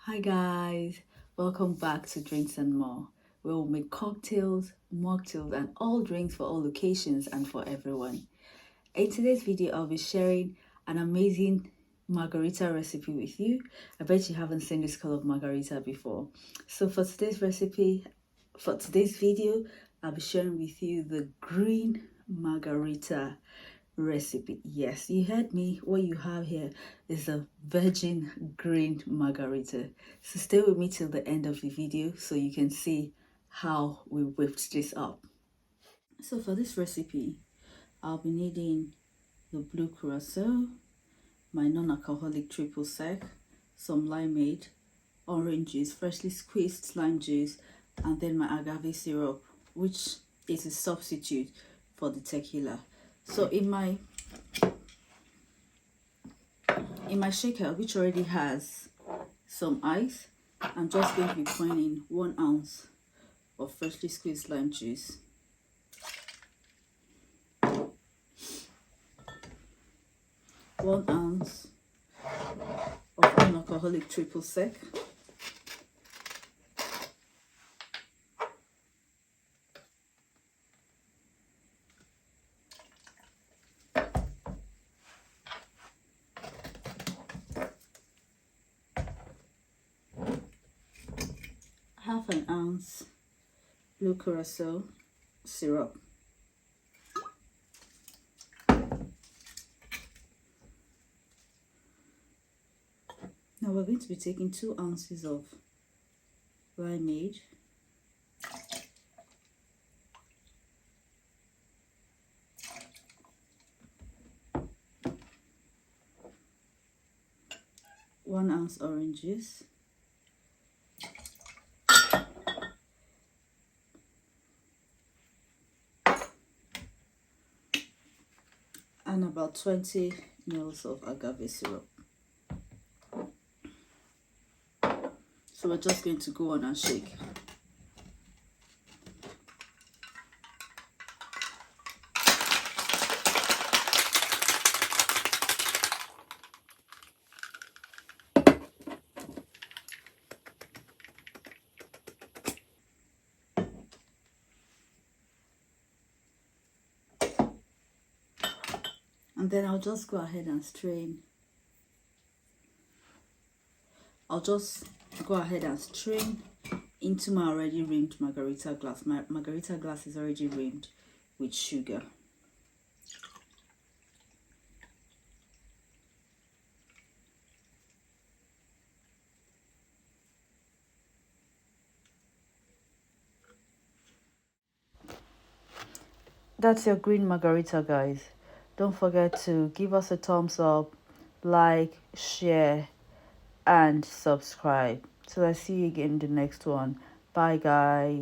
Hi guys, welcome back to Drinks and More. We'll make cocktails, mocktails, and all drinks for all occasions and for everyone. In today's video, I'll be sharing an amazing margarita recipe with you. I bet you haven't seen this color of margarita before. So for today's video, I'll be sharing with you the green margarita recipe. Yes, you heard me. What you have here is a virgin green margarita. So stay with me till the end of the video so you can see how we whipped this up. So for this recipe, I'll be needing the blue Curacoa, my non-alcoholic triple sec, some limeade, orange juice, freshly squeezed lime juice, and then my agave syrup, which is a substitute for the tequila. So in my shaker, which already has some ice, I'm just going to be pouring in 1 ounce of freshly squeezed lime juice, 1 ounce of non-alcoholic triple sec, half an ounce blue Curacoa syrup, now we're going to be taking 2 ounces of limeade, one ounce orange juice, and about 20 ml of agave syrup. So we're just going to go on and shake. And then I'll just go ahead and strain. Into my already rimmed margarita glass. My margarita glass is already rimmed with sugar. That's your green margarita, guys. Don't forget to give us a thumbs up, like, share, and subscribe. So I see you again in the next one. Bye, guys.